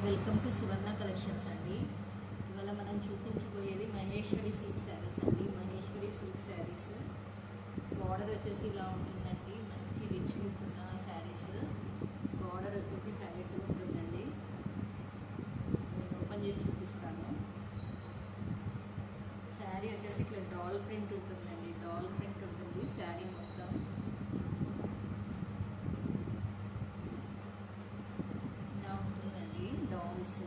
Welcome to Suvarna collections అండి. ఇవాళ మనం చూపించబోయేది మహేశ్వరి సిల్క్ శారీస్ అండి. మహేశ్వరి సిల్క్ శారీస్ బార్డర్ వచ్చేసి ఇలా ఉంటుందండి. మంచి రిచ్ లుక్ ఉన్న శారీస్. బార్డర్ వచ్చేసి హైలైట్ ఉంటుందండి. నేను ఓపెన్ చేసి చూపిస్తాను. శారీ వచ్చేసి ఇట్లా డాల్ ప్రింట్ ఉంటుందండి. డాల్ ప్రింట్ ఉంటుంది శారీ మొత్తం. డాల్స్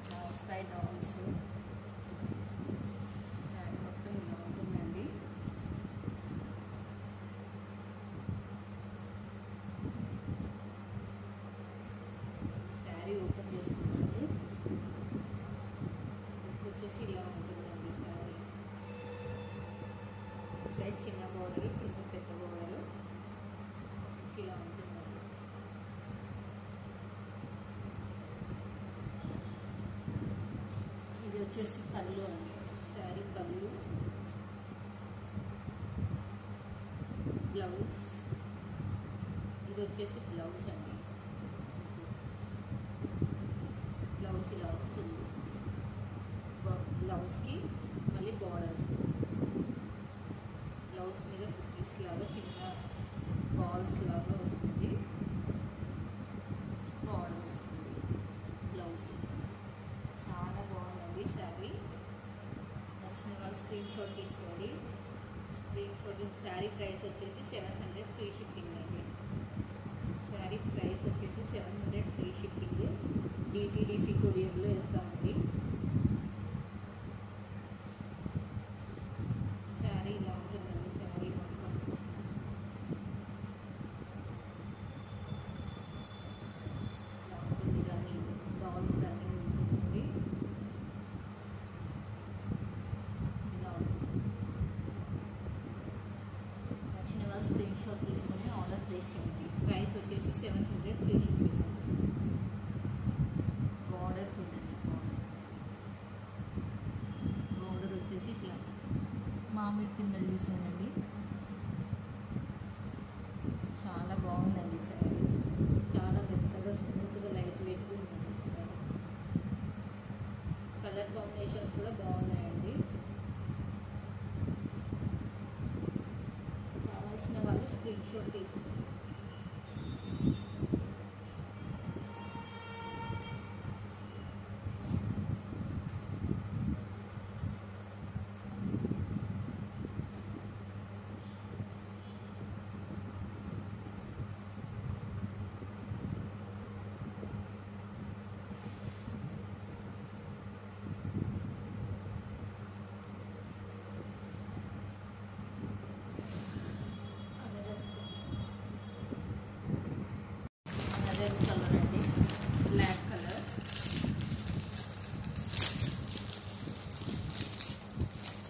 వస్తాయి. డాల్స్ శారీ మొత్తం ఇలా ఉంటుందండి. శారీ ఓపెన్ చేస్తుందండి. వచ్చేసి ఇలా ఉంటుందండి. శారీ సైడ్ చిన్న బోర్డర్, కింద పెద్ద బోర్డర్ ఇలా ఉంటుందండి. ఇది వచ్చేసి పళ్ళు అండి. శారీ పళ్ళు, బ్లౌజ్. ఇది వచ్చేసి బ్లౌజ్ అండి. బ్లౌజ్ ఇలా వస్తుంది. బ్లౌజ్కి మళ్ళీ బార్డర్స్. బ్లౌజ్ మీద బుట్టీస్ లాగా చిన్న బాల్స్ లాగా వస్తుంది. బార్డర్ వస్తుంది. బ్లౌజ్ చాలా బాగుందండి శారీ. నచ్చిన వాళ్ళు స్క్రీన్ షాట్ తీసుకోండి. శారీ ప్రైస్ వచ్చేసి 700 ఫ్రీ షిప్పింగ్ అండి. శారీ ప్రైస్ వచ్చేసి 700 ఫ్రీ షిప్పింగ్. డిటిడిసి కొరియర్లో ఇస్తామండి. శారీ ఇలా ఉంటుందండి. శారీ మొత్తం ఇలా ఉంటుంది. రన్నింగ్ డాల్స్ రన్నింగ్ ఉంటుంది. ఇలా ఉంటుంది. నచ్చిన వాళ్ళు స్క్రీన్ షాట్ తీసుకొని ఆర్డర్ ప్లేస్ చేయండి. ప్రైస్ వచ్చేసి 700 ఫ్రీ షిప్పింగ్. బార్డర్ చూడండి. బార్డర్ వచ్చేసి ఇట్లా మామిడి పిందెల డిజైన్ అండి. చాలా బాగుందండి శారీ. చాలా మెత్తగా స్మూత్గా లైట్ వెయిట్గా ఉంటుంది శారీ. కలర్ కాంబినేషన్స్ కూడా బాగున్నాయండి. కావాల్సిన వాళ్ళు స్క్రీన్ షాట్ తీసుకోండి. అదే కలర్ అండి. Black colour.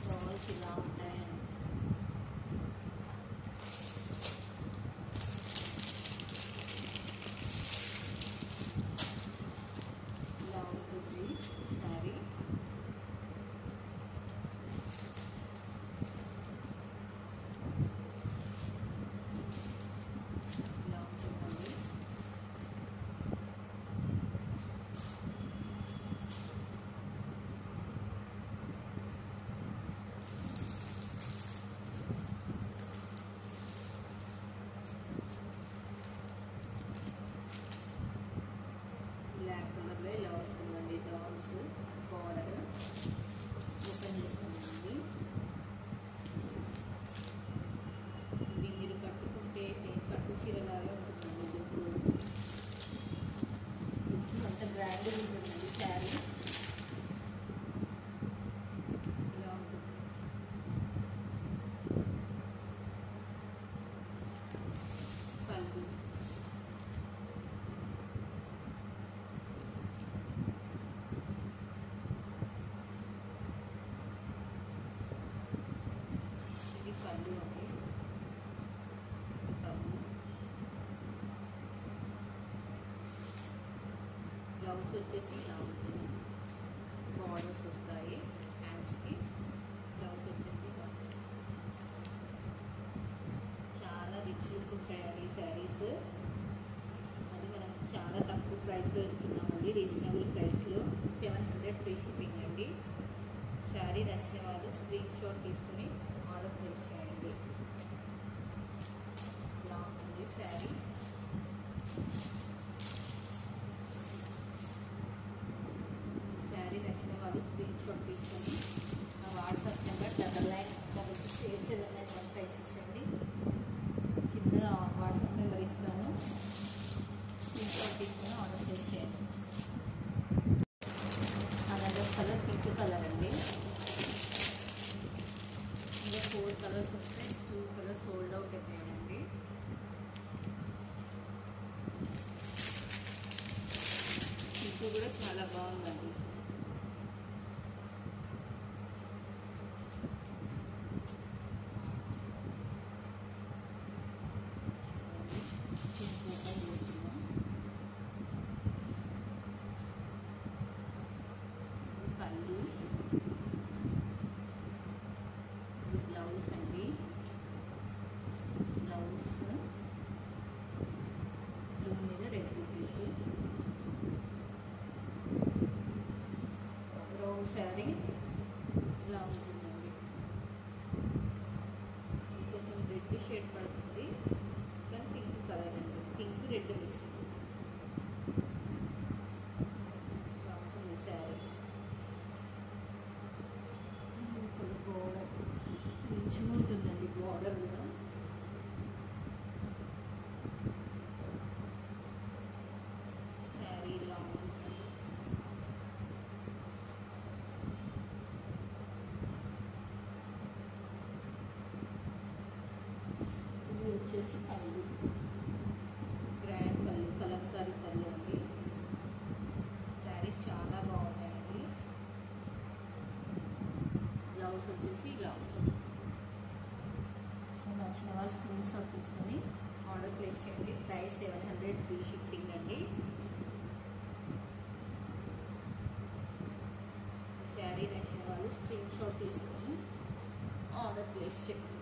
బాల్స్ ఇలా ఉంటాయండి. ఇలా ఉంటుంది శారీ. ఇలా ఉంటుందండి. బ్లాక్ కలర్లో ఇలా వస్తుందండి. డాల్స్ బార్డర్ ఓపెన్ చేస్తామండి. ఇది మీరు కట్టుకుంటే సేమ్ పట్టు చీరలాగా ఉంటుందండి. లుక్ అంత గ్రాండ్గా ఉంటుందండి శారీ. ఇలా ఉంటుంది. పళ్ళు ఇది పళ్ళు అండి. పళ్ళు. బ్లౌజ్ వచ్చేసి ఇలా ఉంటుంది. బార్డర్స్ వస్తాయి హ్యాండ్స్కి. బ్లౌజ్ వచ్చేసి ఇలా చాలా రిచ్ లుక్ ఉంటాయండి శారీస్. అది మనం చాలా తక్కువ ప్రైస్లో ఇస్తున్నామండి, రీజనబుల్ ప్రైస్లో 700 ఫ్రీ షిప్పింగ్ అండి. శారీ నచ్చిన వాళ్ళు స్క్రీన్ షాట్ తీసుకుని ఆర్డర్ ప్లేస్ చేయండి. ఇలా ఉంటుంది శారీ. శారీ నచ్చిన వాళ్ళు స్క్రీన్ షాట్ తీసుకొని నా వాట్సాప్ నెంబర్ 9996879156 అండి. కింద వాట్సాప్ నెంబర్ ఇస్తాను, స్క్రీన్ షాట్ తీసుకొని ఆర్డర్ ప్లేస్ చేయండి. అనదర్ కలర్ పింక్ కలర్ అండి. ఇంకా 4 కలర్స్ వస్తే 2 కలర్స్ సోల్డ్ అవుట్ అయిపోయాయండి. పింక్ కూడా చాలా బాగుందండి. పళ్ళు, ఇది బ్లౌజ్ అండి. బ్లౌజ్ బ్లూ మీద రెడ్ బూటీస్. బ్రౌన్ శారీ ఇలా ఉంటుందండి. కొంచెం రెడ్ షేడ్ పడుతుంది కానీ పింక్ కలర్ అండి, pink red mix. Sari border మంచిగా ఉంటుందండి, బోర్డర్ కూడా. శారీ ఇలా ఉంటుంది. ఇది వచ్చేసి పళ్ళు, గ్రాండ్ పళ్ళు, కలంకారీ పళ్ళు అండి. శారీస్ చాలా బాగున్నాయండి. బ్లౌజ్ వచ్చేసి ఇలా ఉంటుంది. సో నచ్చిన వాళ్ళు స్క్రీన్ షాట్ తీసుకొని ఆర్డర్ ప్లేస్ చేయండి. ప్రైస్ 700 ఫ్రీ షిప్పింగ్ అండి. శారీ నచ్చిన వాళ్ళు స్క్రీన్ షాట్ తీసుకొని ఆర్డర్ ప్లేస్ చేయండి.